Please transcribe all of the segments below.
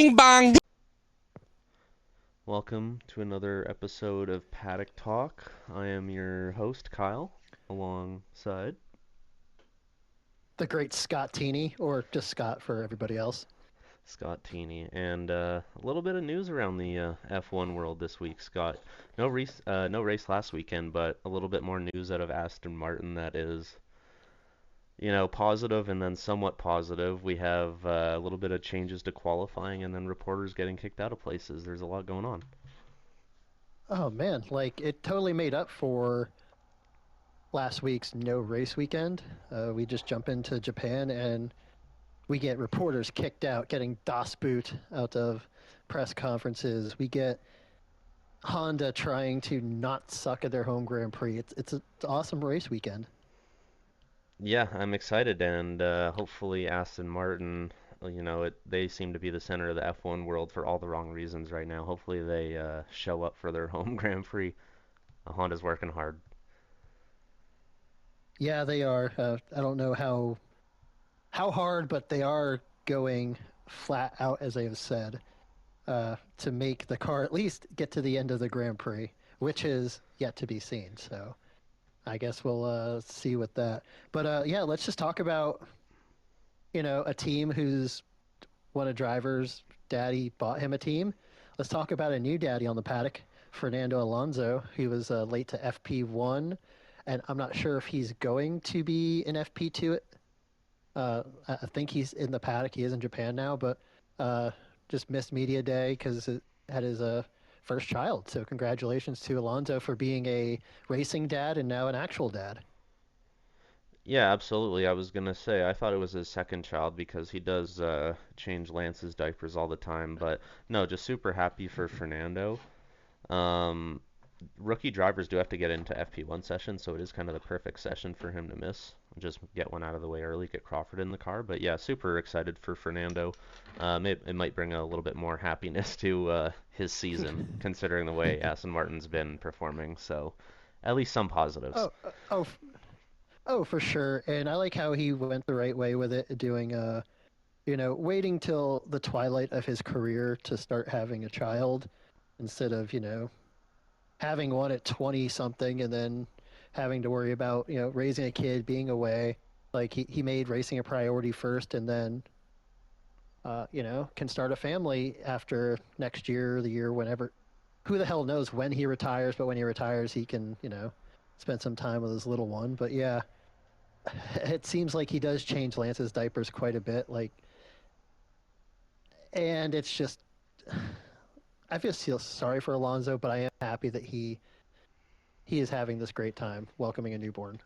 Bing bong. Welcome to another episode of Paddock Talk. I am your host, Kyle, alongside The great Scott Teeny, or just Scott for everybody else. Scott Teeney, and a little bit of news around the F1 world this week, Scott. No race last weekend, but a little bit more news out of Aston Martin that is, positive and then somewhat positive. We have a little bit of changes to qualifying, and then reporters getting kicked out of places. There's a lot going on. Oh man, like it totally made up for last week's no race weekend. We just jump into Japan and we get reporters kicked out, getting DOS boot out of press conferences. We get Honda trying to not suck at their home Grand Prix. It's an awesome race weekend. Yeah, I'm excited, and hopefully Aston Martin, they seem to be the center of the F1 world for all the wrong reasons right now. Hopefully they show up for their home Grand Prix. Honda's working hard. Yeah, they are. I don't know how hard, but they are going flat out, as they have said, to make the car at least get to the end of the Grand Prix, which is yet to be seen. So I guess we'll see with that. But yeah, let's just talk about a team whose one of drivers' daddy bought him a team. Let's talk about a new daddy on the paddock, Fernando Alonso. He was late to FP1, and I'm not sure if he's going to be in FP2. I think he's in the paddock. He is in Japan now, but just missed media day because it had his first child. So congratulations to Alonso for being a racing dad and now an actual dad. Yeah, absolutely. I was gonna say I thought it was his second child because he does change Lance's diapers all the time, but no, just super happy for Fernando. Um, Rookie drivers do have to get into FP1 session, so it is kind of the perfect session for him to miss. Just get one out of the way early, get Crawford in the car. But yeah, super excited for Fernando. It might bring a little bit more happiness to his season, considering the way Aston Martin's been performing. So at least some positives. Oh, oh, oh, for sure. And I like how he went the right way with it, doing waiting till the twilight of his career to start having a child instead of having one at 20 something and then having to worry about raising a kid, being away. Like he made racing a priority first, and then can start a family after next year, the year whenever. Who the hell knows when he retires? But when he retires, he can spend some time with his little one. But yeah, it seems like he does change Lance's diapers quite a bit. Like, and it's just I feel sorry for Alonso, but I am happy that he is having this great time welcoming a newborn.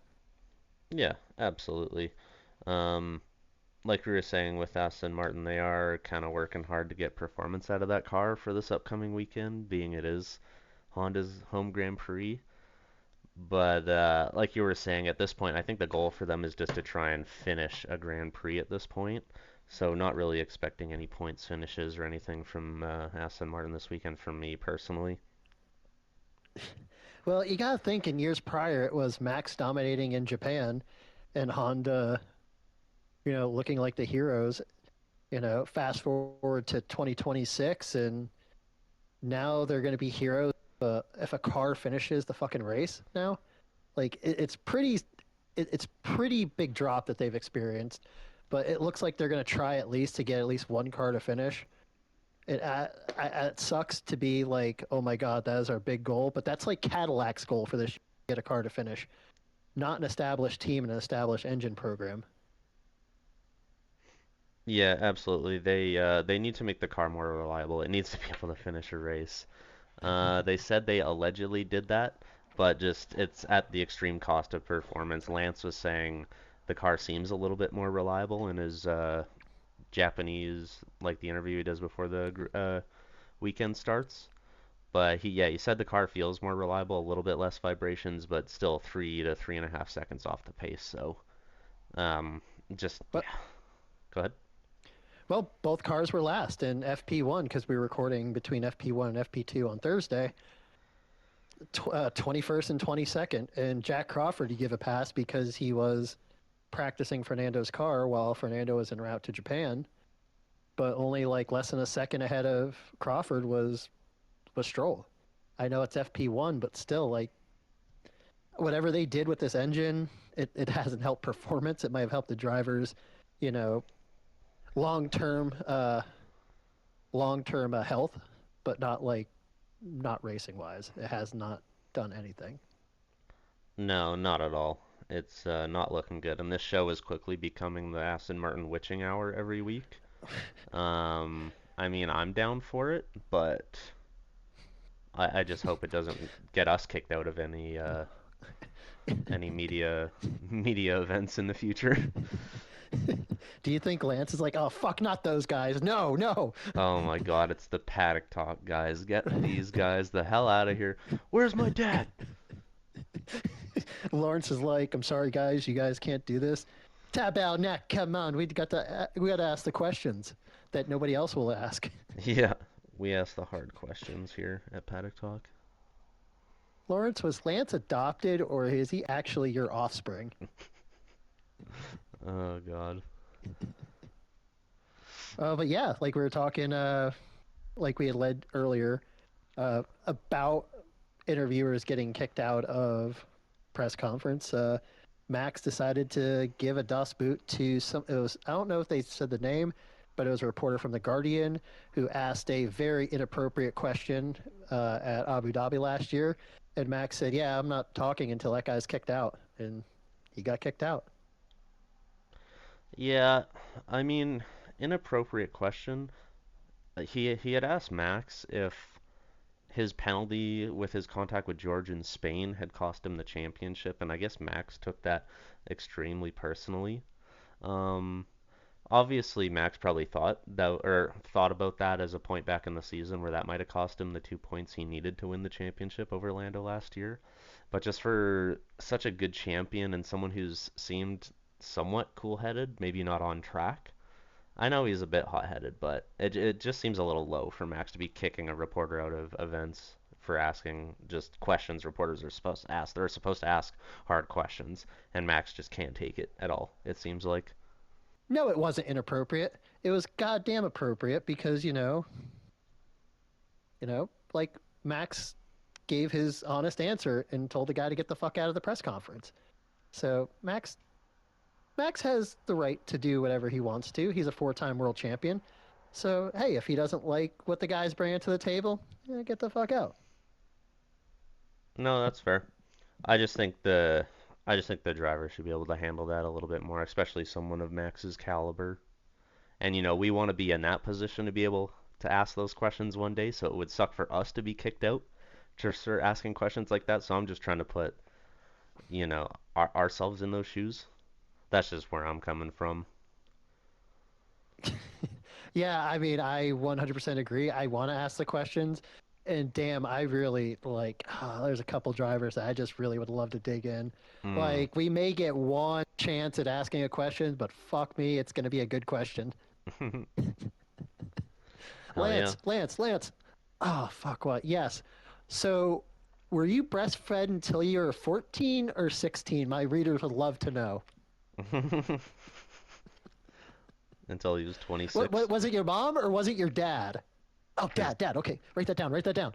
Yeah, absolutely. Um, like we were saying with Aston Martin, they are kind of working hard to get performance out of that car for this upcoming weekend, being it is Honda's home Grand Prix. But like you were saying, at this point, I think the goal for them is just to try and finish a Grand Prix at this point. So not really expecting any points finishes or anything from Aston Martin this weekend for me personally. Well, you got to think in years prior it was Max dominating in Japan and Honda, looking like the heroes. Fast forward to 2026 and now they're going to be heroes if a car finishes the fucking race now. Like it's pretty big drop that they've experienced, but it looks like they're going to try at least to get at least one car to finish. It sucks to be like, oh my god, that is our big goal, but that's like Cadillac's goal for this year, get a car to finish, not an established team and an established engine program. Yeah, absolutely. They need to make the car more reliable. It needs to be able to finish a race. They said they allegedly did that, but just it's at the extreme cost of performance. Lance was saying the car seems a little bit more reliable in his Japanese, like the interview he does before the weekend starts. But he said the car feels more reliable, a little bit less vibrations, but still 3 to 3.5 seconds off the pace. So um, just But yeah, go ahead. well, both cars were last in FP1 because we were recording between FP1 and FP2 on Thursday. 21st and 22nd, and Jack Crawford, you give a pass because he was practicing Fernando's car while Fernando was en route to Japan. but only like less than a second ahead of Crawford was Stroll. I know it's FP1, but still, like whatever they did with this engine, it hasn't helped performance. It might have helped the drivers, you know, long term health, but not racing wise. It has not done anything. No, not at all. It's not looking good, and this show is quickly becoming the Aston Martin witching hour every week. I mean, I'm down for it, but I just hope it doesn't get us kicked out of any media events in the future. Do you think Lance is like, oh fuck, not those guys? No, no. Oh my God, it's the Paddock talk, guys. Get these guys the hell out of here. Where's my dad? Lawrence is like, I'm sorry guys, you guys can't do this. Tab out neck, come on, we got to ask the questions that nobody else will ask. Yeah, we ask the hard questions here at Paddock Talk. Lawrence, was Lance adopted or is he actually your offspring? Oh God. But yeah, like we were talking, like we had led earlier, about interviewers getting kicked out of press conference. Max decided to give a dust boot to some. It was, I don't know if they said the name, but it was a reporter from The Guardian who asked a very inappropriate question at Abu Dhabi last year, and Max said, "Yeah, I'm not talking until that guy's kicked out," and he got kicked out. Yeah, I mean, inappropriate question. He had asked Max if his penalty with his contact with George in Spain had cost him the championship, and I guess Max took that extremely personally. Um, Obviously, Max probably thought about that as a point back in the season where that might have cost him the 2 points he needed to win the championship over Lando last year. But just for such a good champion and someone who's seemed somewhat cool-headed, maybe not on track. I know he's a bit hot-headed, but it just seems a little low for Max to be kicking a reporter out of events for asking just questions reporters are supposed to ask. They're supposed to ask hard questions, and Max just can't take it at all, it seems like. No, it wasn't inappropriate. It was goddamn appropriate because like Max gave his honest answer and told the guy to get the fuck out of the press conference. So Max has the right to do whatever he wants to. He's a four-time world champion. So hey, if he doesn't like what the guy's bringing to the table, get the fuck out. No, that's fair. I just think the I just think the driver should be able to handle that a little bit more, especially someone of Max's caliber. And we want to be in that position to be able to ask those questions one day, so it would suck for us to be kicked out to start asking questions like that. So I'm just trying to put, ourselves in those shoes. That's just where I'm coming from. Yeah, I mean, I 100% agree. I want to ask the questions, and damn, I really like. There's a couple drivers that I just really would love to dig in. Hmm. Like, we may get one chance at asking a question, but fuck me, it's going to be a good question. Hell yeah. Lance. Oh, fuck what? Yes. So, were you breastfed until you were 14 or 16? My readers would love to know. Until he was What 26. was it your mom or was it your dad? Oh, His dad. Okay, write that down. Write that down.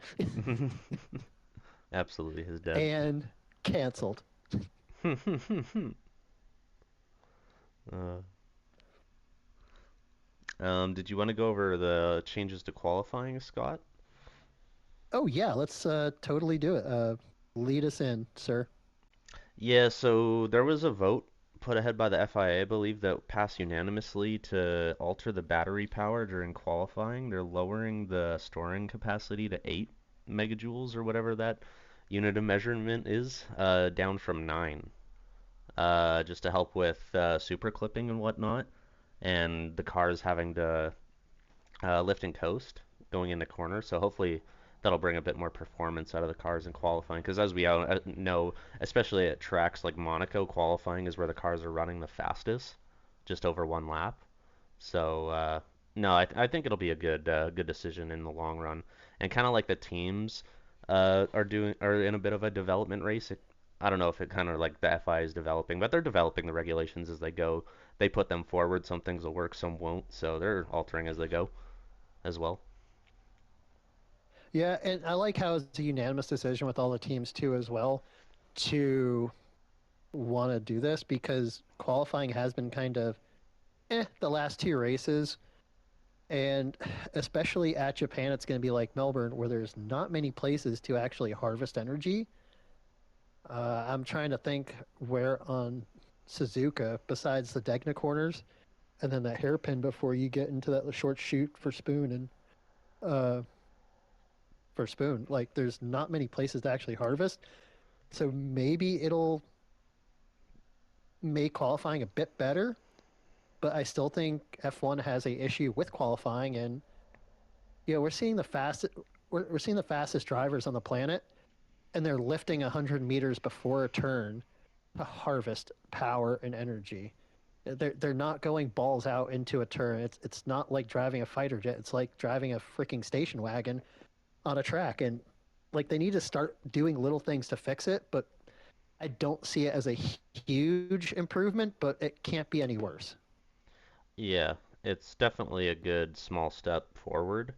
Absolutely his dad. And canceled. uh, did you want to go over the changes to qualifying, Scott? Oh yeah, let's totally do it. Lead us in, sir. Yeah, so there was a vote put ahead by the FIA, I believe, that passed unanimously to alter the battery power during qualifying. They're lowering the storing capacity to 8 megajoules or whatever that unit of measurement is, down from 9, just to help with super clipping and whatnot, and the cars having to lift and coast going into corners. So hopefully that'll bring a bit more performance out of the cars in qualifying. Because as we know, especially at tracks like Monaco, qualifying is where the cars are running the fastest, just over one lap. So no, I think it'll be a good decision in the long run. And kind of like the teams are in a bit of a development race. I don't know if it kind of like the FI is developing, but they're developing the regulations as they go. They put them forward. Some things will work, some won't. So they're altering as they go as well. Yeah, and I like how it's a unanimous decision with all the teams too as well to want to do this because qualifying has been kind of the last two races. And especially at Japan, it's going to be like Melbourne, where there's not many places to actually harvest energy. I'm trying to think where on Suzuka, besides the Degna corners, and then that hairpin before you get into that short shoot uh, for Spoon. Like, there's not many places to actually harvest. So maybe it'll make qualifying a bit better, but I still think F1 has a issue with qualifying, and we're seeing we're seeing the fastest drivers on the planet, and they're lifting 100 meters before a turn to harvest power and energy. They're not going balls out into a turn. It's not like driving a fighter jet. It's like driving a freaking station wagon on a track, and like they need to start doing little things to fix it. But I don't see it as a huge improvement, but it can't be any worse. Yeah, it's definitely a good small step forward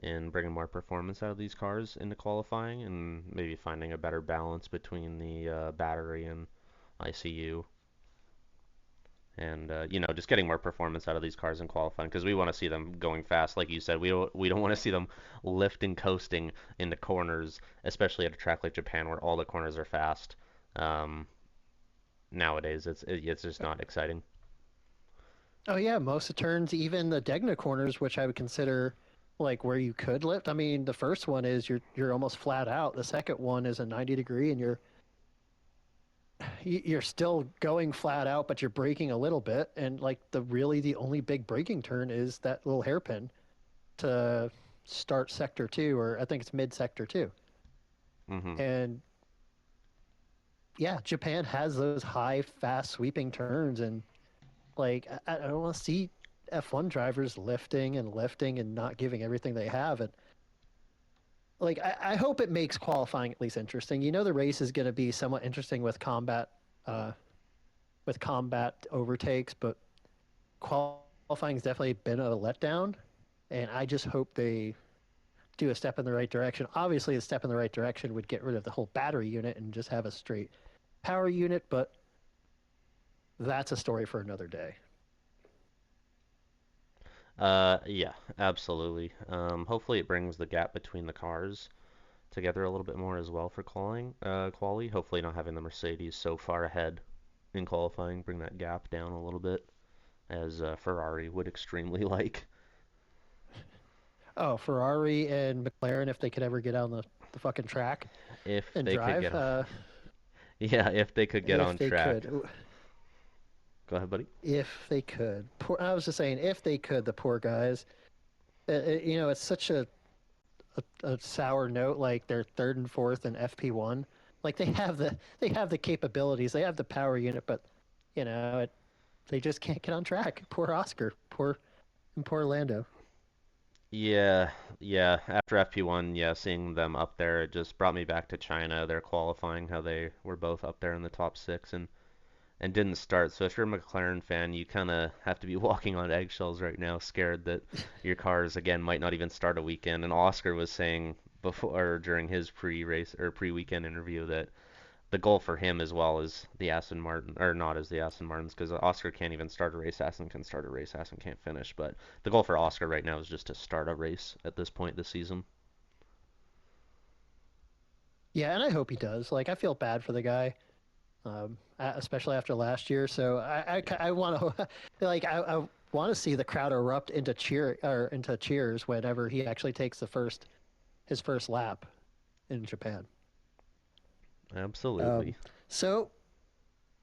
in bringing more performance out of these cars into qualifying and maybe finding a better balance between the battery and ICU and just getting more performance out of these cars in qualifying because we want to see them going fast like you said. We don't want to see them lifting coasting into corners, especially at a track like Japan where all the corners are fast. um, Nowadays it's just not exciting. Oh yeah, most of the turns, even the Degna corners, which I would consider like where you could lift. I mean, the first one is you're almost flat out. The second one is a 90 degree, and you're still going flat out, but you're braking a little bit. And like the only big braking turn is that little hairpin to start sector two, or I think it's mid sector two. Hmm. And yeah, Japan has those high, fast, sweeping turns, and like I don't want to see F1 drivers lifting and not giving everything they have. And like I hope it makes qualifying at least interesting. The race is going to be somewhat interesting uh, with combat overtakes, but qualifying has definitely been a letdown. And I just hope they do a step in the right direction. Obviously, a step in the right direction would get rid of the whole battery unit and just have a straight power unit, but that's a story for another day. Yeah, absolutely. Hopefully it brings the gap between the cars together a little bit more as well for quali. Hopefully not having the Mercedes so far ahead in qualifying bring that gap down a little bit as Ferrari would extremely like Oh, Ferrari and McLaren, if they could ever get on the fucking track if and they could drive, get on. Yeah, if they could get if on they track. could, Go ahead, buddy. if they could. I was just saying, if they could, the poor guys. It's such a sour note. Like they're third and fourth in FP1. Like they have the capabilities, they have the power unit, but they just can't get on track. Poor Oscar, poor Lando. Yeah, yeah. After FP1, yeah, seeing them up there, it just brought me back to China. They're qualifying how they were both up there in the top six and didn't start. So if you're a McLaren fan, you kind of have to be walking on eggshells right now, scared that your cars again might not even start a weekend. And Oscar was saying before during his pre-race or pre-weekend interview that the goal for him as well is the Aston Martin, or not as the Aston Martins, because Oscar can't even start a race. Aston can start a race. Aston can't finish. But the goal for Oscar right now is just to start a race at this point this season. Yeah, and I hope he does. Like I feel bad for the guy, especially after last year. So I want to like I want to see the crowd erupt into cheers whenever he actually takes his first lap in Japan. Absolutely. Um, so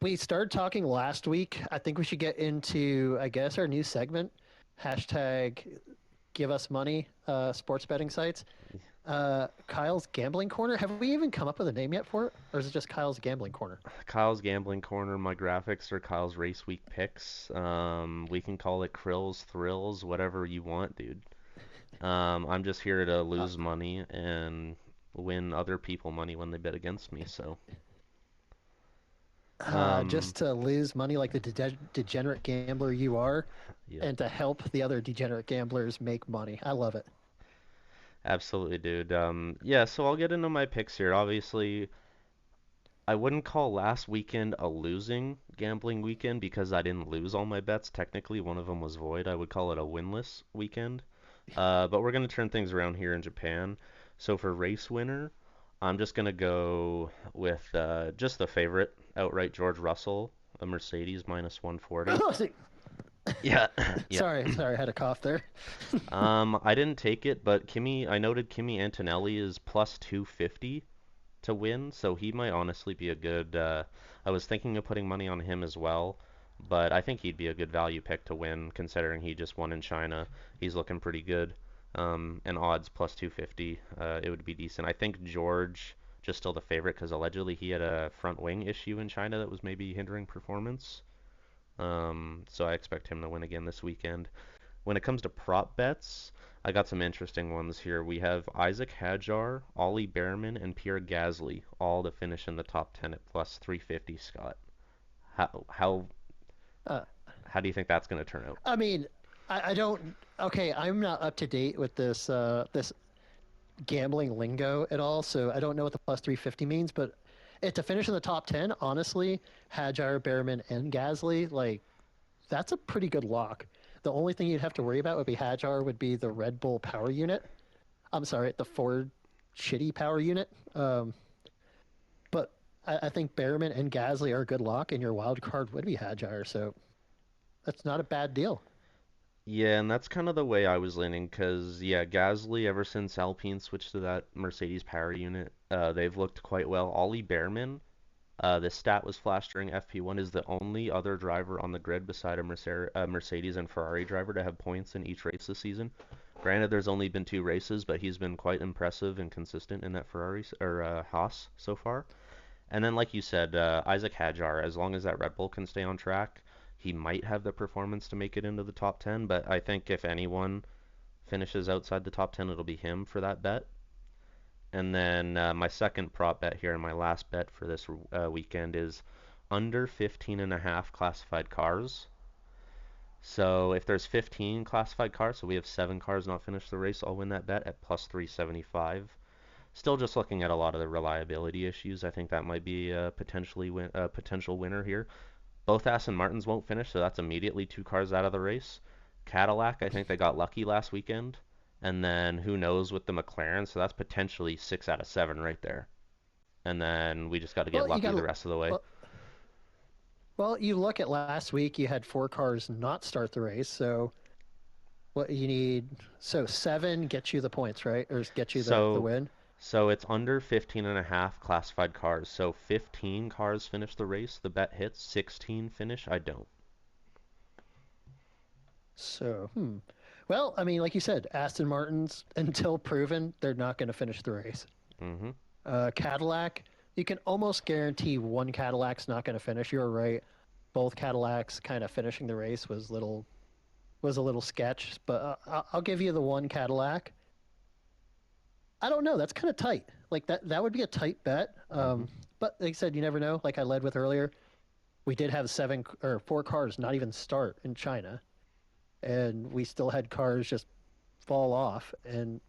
we started talking last week. I think we should get into, I guess, our new segment. Hashtag give us money, sports betting sites. Kyle's Gambling Corner. Have we even come up with a name yet for it? Or is it just Kyle's Gambling Corner? Kyle's Gambling Corner, my graphics are Kyle's Race Week picks. We can call it Krill's Thrills, whatever you want, dude. I'm just here to Uh, lose money and win other people money when they bet against me. So Um, Just to lose money like the degenerate gambler you are, yep, and to help the other degenerate gamblers make money. I love it. absolutely, dude. Yeah, so I'll get into my picks here. Obviously, I wouldn't call last weekend a losing gambling weekend because I didn't lose all my bets. Technically, one of them was void. I would call it a winless weekend. But we're going to turn things around here in Japan. So for race winner, I'm just going to go with just the favorite outright, George Russell, a Mercedes minus 140. Yeah, yeah. Sorry, I had a cough there. I didn't take it, but I noted Kimi Antonelli is plus 250 to win, so he might honestly be a good. I was thinking of putting money on him as well, but I think he'd be a good value pick to win, considering he just won in China. He's looking pretty good. And odds plus 250, it would be decent. I think George just still the favorite because allegedly he had a front wing issue in China that was maybe hindering performance. So I expect him to win again this weekend. When it comes to prop bets, I got some interesting ones here. We have Isaac Hadjar, Ollie Behrman, and Pierre Gasly all to finish in the top 10 at plus 350, Scott. How how Uh, how do you think that's going to turn out? I mean, I don't. Okay, I'm not up to date with this gambling lingo at all, so I don't know what the plus 350 means. But to finish in the top 10, honestly, Hadjar, Behrman, and Gasly, like that's a pretty good lock. The only thing you'd have to worry about would be Hadjar would be the Red Bull power unit. I'm sorry, the Ford shitty power unit. But I think Behrman and Gasly are a good lock, and your wild card would be Hadjar. So that's not a bad deal. Yeah, and that's kind of the way I was leaning because, yeah, Gasly, ever since Alpine switched to that Mercedes power unit, they've looked quite well. Ollie Behrman, this stat was flashed during FP1, is the only other driver on the grid beside a Mercedes and Ferrari driver to have points in each race this season. Granted, there's only been two races, but he's been quite impressive and consistent in that Haas so far. And then, like you said, Isaac Hadjar, as long as that Red Bull can stay on track, he might have the performance to make it into the top 10. But I think if anyone finishes outside the top 10, it'll be him for that bet. And then my second prop bet here and my last bet for this weekend is under 15 and a half classified cars. So if there's 15 classified cars, so we have 7 cars not finish the race, I'll win that bet at plus 375. Still just looking at a lot of the reliability issues. I think that might be a potential winner here. Both Aston Martins won't finish, so that's immediately 2 cars out of the race. Cadillac, I think they got lucky last weekend. And then who knows with the McLaren, so that's potentially 6 out of 7 right there. And then we just got to get Well, you lucky got the rest of the way. well, well, you look at last week. You had 4 cars not start the race. So what you need? So 7 gets you the points, right? Or gets you the So win. so it's under 15 and a half classified cars. So 15 cars finish the race, the bet hits. 16 finish, I don't. So Well, I mean, like you said, Aston Martins until proven, they're not going to finish the race. Mhm. Cadillac, you can almost guarantee one Cadillac's not going to finish. You're right. Both Cadillacs kind of finishing the race was a little sketch, but I'll give you the one Cadillac. I don't know. That's kind of tight. Like that would be a tight bet. Mhm. But like I said, you never know. Like I led with earlier, we did have 4 cars not even start in China, and we still had cars just fall off. And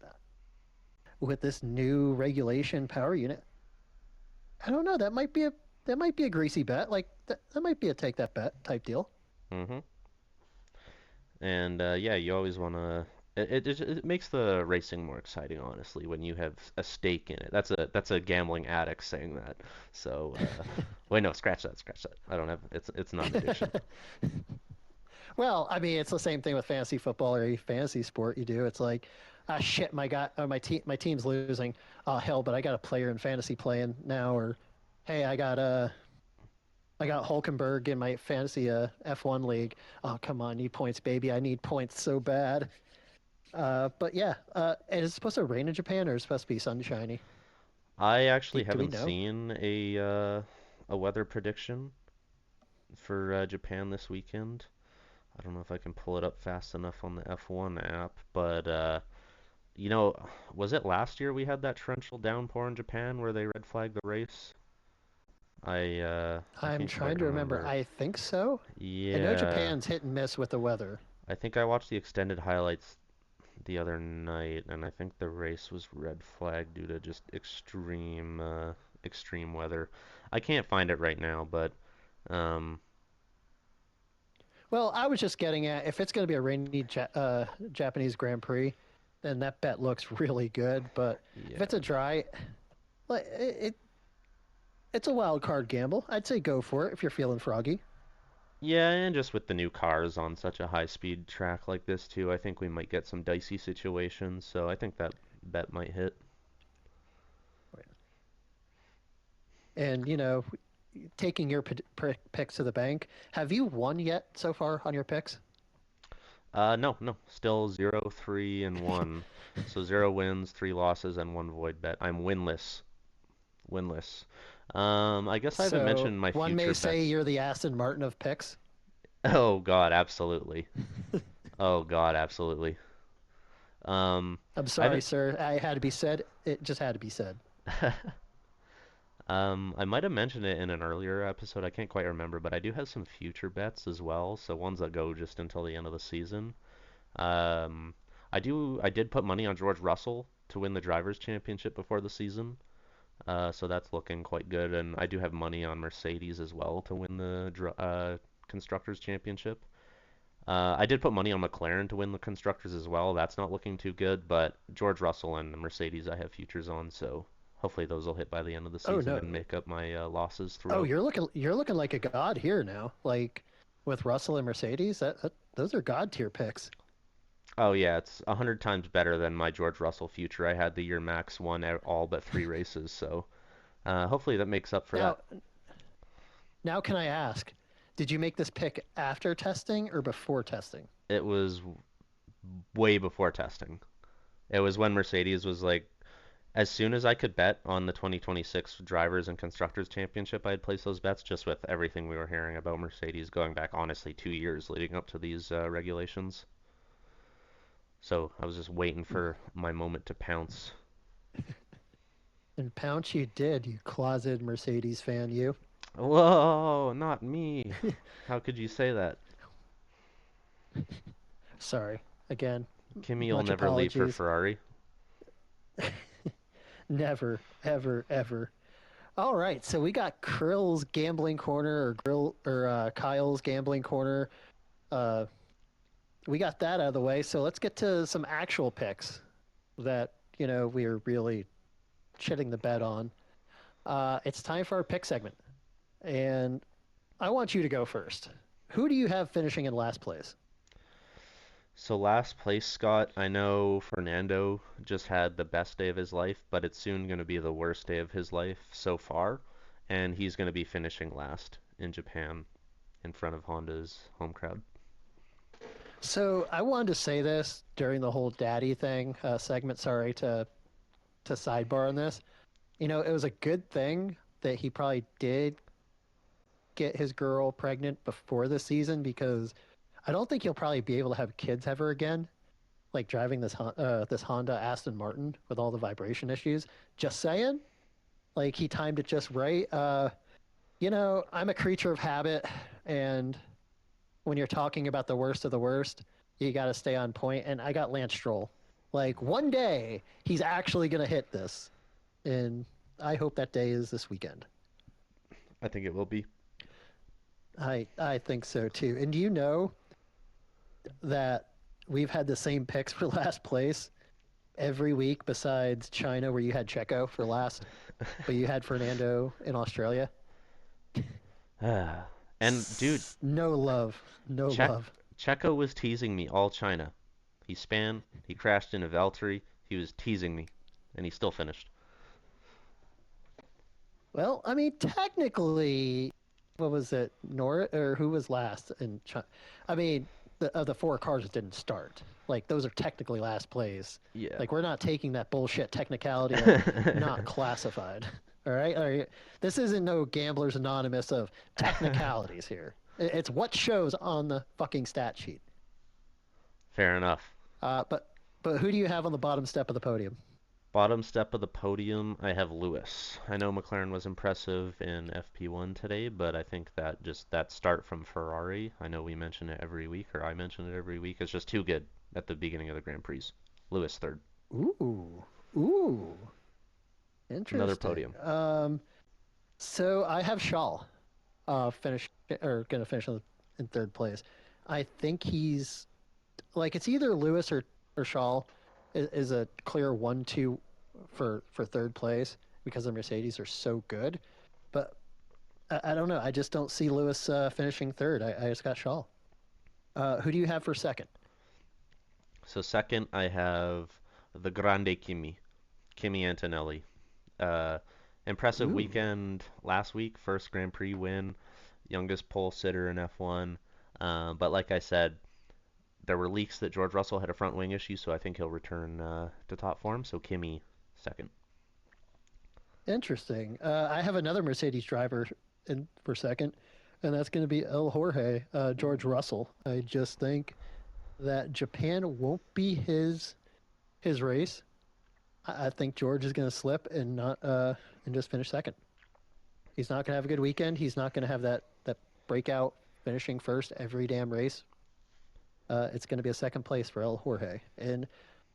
with this new regulation power unit, I don't know. That might be a greasy bet. Like that might be a take that bet type deal. Mhm. And yeah, you always want to. It makes the racing more exciting, honestly, when you have a stake in it. That's a gambling addict saying that. So wait, no, scratch that. I don't have. It's not an addiction. Well, I mean, it's the same thing with fantasy football or any fantasy sport you do. It's like, ah, shit, my team's losing. Oh hell, but I got a player in fantasy playing now, or hey, I got Hulkenberg in my fantasy F1 league. Oh come on, need points, baby. I need points so bad. But yeah, and it's supposed to rain in Japan, or it's supposed to be sunshiny. I actually Do we haven't know? seen a weather prediction for Japan this weekend. I don't know if I can pull it up fast enough on the F1 app, but you know, was it last year we had that torrential downpour in Japan where they red flagged the race? I I'm can't quite trying to remember. remember. I think so. I know Yeah, Japan's hit and miss with the weather. I think I watched the extended highlights the other night, and I think the race was red flag due to just extreme weather. I can't find it right now, but um, Well, I was just getting at if it's going to be a Japanese Grand Prix, then that bet looks really good. But if yeah, it's a dry, like it's a wild card gamble. I'd say go for it if you're feeling froggy. yeah, and just with the new cars on such a high speed track like this too, I think we might get some dicey situations. So I think that bet might hit. And taking your picks to the bank. Have you won yet so far on your picks? No, no, still 0, 3, and 1. So 0 wins, 3 losses, and 1 void bet. I'm winless. I guess I haven't So mentioned my one future may say bets. you're the Aston Martin of picks. Oh God, absolutely. Oh God, absolutely. I'm I sorry, haven't. sir. I had to be said. It just had to be said. I might have mentioned it in an earlier episode. I can't quite remember, but I do have some future bets as well. So ones that go just until the end of the season. Um, I did put money on George Russell to win the Drivers' Championship before the season. So that's looking quite good, and I do have money on Mercedes as well to win the Constructors' Championship. I did put money on McLaren to win the Constructors as well. That's not looking too good, but George Russell and the Mercedes I have futures on, so hopefully those will hit by the end of the Oh season no. and make up my losses Oh, throughout. you're looking like a god here now. Like with Russell and Mercedes, those are god tier picks. Oh yeah, it's 100 times better than my George Russell future. I had the year Max won all but 3 races, so hopefully that makes up for Now, that. now can I ask, did you make this pick after testing or before testing? It was way before testing. It was when Mercedes was like, as soon as I could bet on the 2026 Drivers and Constructors Championship, I'd place those bets just with everything we were hearing about Mercedes going back, honestly, 2 years leading up to these regulations. So I was just waiting for my moment to pounce. And pounce you did, you closet Mercedes fan, you. Whoa, not me. How could you say that? Sorry. Again, Kimmy will much never leave for apologies. Ferrari. Never, ever, ever. All right, so we got Krill's gambling corner or Kyle's gambling corner. Uh, we got that out of the way. So let's get to some actual picks that we're really shitting the bed on. It's time for our pick segment, and I want you to go first. Who do you have finishing in last place? So last place, Scott, I know Fernando just had the best day of his life, but it's soon going to be the worst day of his life so far, and he's going to be finishing last in Japan in front of Honda's home crowd. So I wanted to say this during the whole daddy thing segment. Sorry to sidebar on this. It was a good thing that he probably did get his girl pregnant before the season because I don't think he'll probably be able to have kids ever again. Like driving this Honda Aston Martin with all the vibration issues. Just saying. Like he timed it just right. I'm a creature of habit, and when you're talking about the worst of the worst, you got to stay on point. And I got Lance Stroll. Like one day he's actually gonna hit this, and I hope that day is this weekend. I think it will be. I think so too. And do you know that we've had the same picks for last place every week besides China, where you had Checo for last, but you had Fernando in Australia? And dude, No love, no Check love. Checo was teasing me all China. He span, he crashed into Valtteri, he was teasing me, and he still finished. Well, I mean, technically, what was it? Norris or who was last in China? I mean, the four cars that didn't start. Like those are technically last plays. Yeah. Like we're not taking that bullshit technicality of not classified. All right, all right. This isn't no Gamblers Anonymous of technicalities here. It's what shows on the fucking stat sheet. Fair enough. But who do you have on the bottom step of the podium? Bottom step of the podium, I have Lewis. I know McLaren was impressive in FP1 today, but I think that just that start from Ferrari, I know we mention it every week, or I mention it every week, it's just too good at the beginning of the Grand Prix. Lewis third. Ooh, ooh, Another interesting. podium. So I have Shaw, finish or gonna finish in third place. I think he's like it's either Lewis or Shaw is a clear 1-2 for third place because the Mercedes are so good. But I don't know. I just don't see Lewis finishing third. I just got Shaw. Who do you have for second? So second, I have the Grande Kimi Antonelli. Uh, Impressive Ooh, weekend last week, first Grand Prix win, youngest pole sitter in F1. But like I said, there were leaks that George Russell had a front wing issue, so I think he'll return to top form. So Kimi second. interesting. I have another Mercedes driver in for second, and that's going to be El Jorge, George Russell. I just think that Japan won't be his race. I think George is going to slip and not and just finish second. He's not going to have a good weekend. He's not going to have that breakout finishing first every damn race. It's going to be a second place for El Jorge. And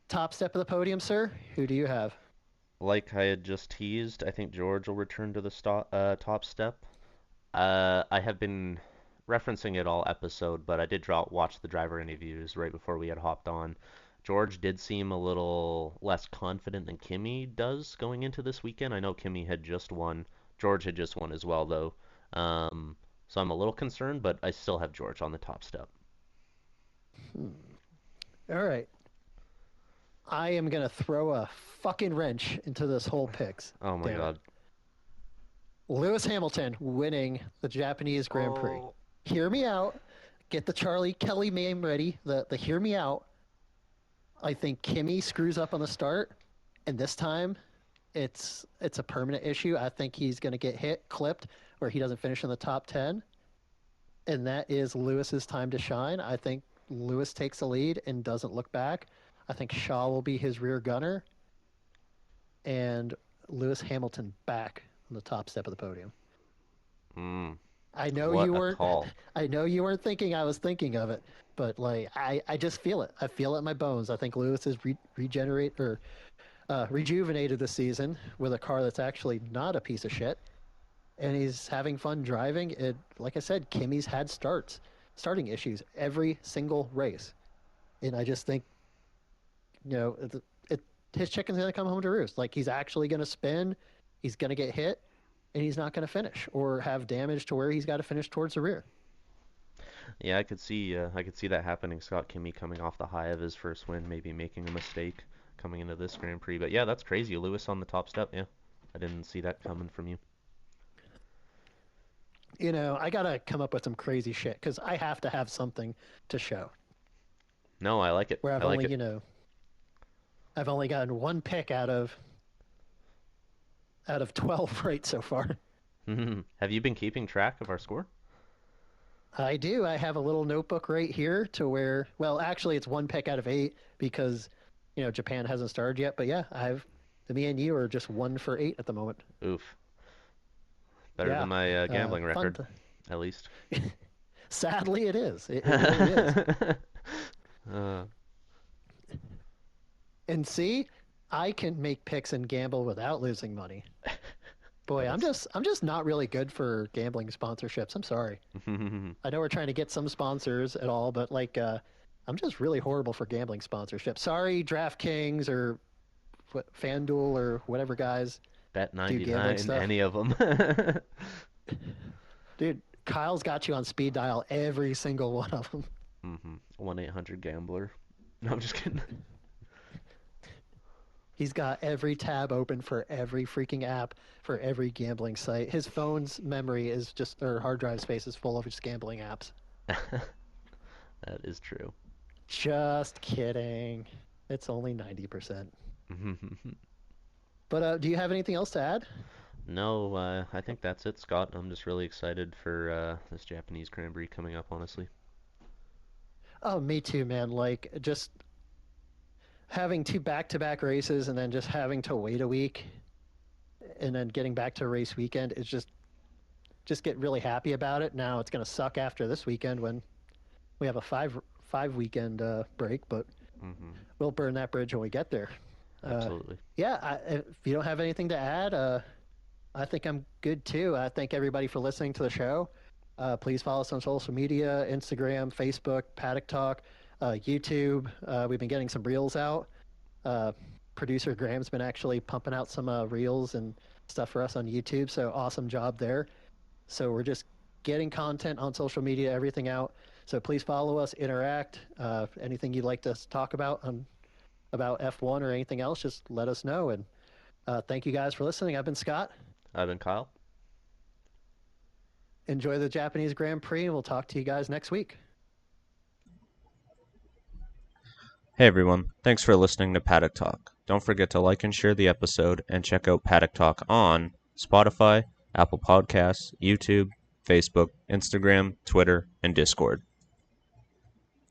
top step of the podium, sir. Who do you have? Like I had just teased, I think George will return to the top step. I have been referencing it all episode, but I did watch the driver interviews right before we had hopped on. George did seem a little less confident than Kimi does going into this weekend. I know Kimi had just won. George had just won as well, though. Um, so I'm a little concerned, but I still have George on the top step. Hmm. All right. I am going to throw a fucking wrench into this whole picks. Oh my Damn it. God. Lewis Hamilton winning the Japanese Grand Prix. Oh. Hear me out. Get the Charlie Kelly meme ready. The hear me out. I think Kimmy screws up on the start, and this time it's a permanent issue. I think he's going to get hit, clipped, where he doesn't finish in the top 10, and that is Lewis's time to shine. I think Lewis takes the lead and doesn't look back. I think Shaw will be his rear gunner, and Lewis Hamilton back on the top step of the podium. Mm, I know what you a weren't call. I know you weren't thinking I was thinking of it, but like I just feel it. I feel it in my bones. I think Lewis is regenerate or rejuvenated this season with a car that's actually not a piece of shit, and he's having fun driving. It, like I said, Kimmy's had starting issues every single race, and I just think it his chicken's gonna come home to roost. Like he's actually gonna spin, he's gonna get hit, and he's not gonna finish or have damage to where he's got to finish towards the rear. Yeah, I could see that happening. Scott Kimi coming off the high of his first win, maybe making a mistake coming into this Grand Prix. But yeah, that's crazy. Lewis on the top step. Yeah, I didn't see that coming from you. I gotta come up with some crazy shit because I have to have something to show. No, I like it. Where I like it. I've only gotten one pick out of 12 right so far. Have you been keeping track of our score? I do. I have a little notebook right here to where, well, actually, it's one pick out of 8 because Japan hasn't started yet. But yeah, me and you are just 1 for 8 at the moment. Oof. Better Yeah, than my gambling fun. record, at least. Sadly, it is. It really is. uh, And see, I can make picks and gamble without losing money. Boy, I'm that's. just I'm just not really good for gambling sponsorships. I'm sorry. I know we're trying to get some sponsors at all, but like I'm just really horrible for gambling sponsorships. Sorry, DraftKings or FanDuel or whatever guys Bet do gambling 99, stuff. any of them. Dude, Kyle's got you on speed dial every single one of them. 1-800 gambler. No, I'm just kidding. He's got every tab open for every freaking app for every gambling site. His phone's memory is just, or hard drive space is full of just gambling apps. That is true. Just kidding. It's only 90%. But do you have anything else to add? No, I think that's it, Scott. I'm just really excited for this Japanese Grand Prix coming up, honestly. Oh, me too, man. Like, just having two back-to-back races and then just having to wait a week and then getting back to race weekend is just get really happy about it. Now it's going to suck after this weekend when we have a five weekend break, but Hmm. we'll burn that bridge when we get there. Uh, Absolutely. yeah, if you don't have anything to add, I think I'm good too. I thank everybody for listening to the show. Please follow us on social media: Instagram, Facebook, Paddock Talk, YouTube. We've been getting some reels out. Uh, Producer Graham's been actually pumping out some reels and stuff for us on YouTube. So awesome job there. So we're just getting content on social media, everything out. So please follow us, interact. Anything you'd like to talk about F1 or anything else, just let us know. And thank you guys for listening. I've been Scott. I've been Kyle. Enjoy the Japanese Grand Prix, and we'll talk to you guys next week. Hey everyone, thanks for listening to Paddock Talk. Don't forget to like and share the episode and check out Paddock Talk on Spotify, Apple Podcasts, YouTube, Facebook, Instagram, Twitter, and Discord.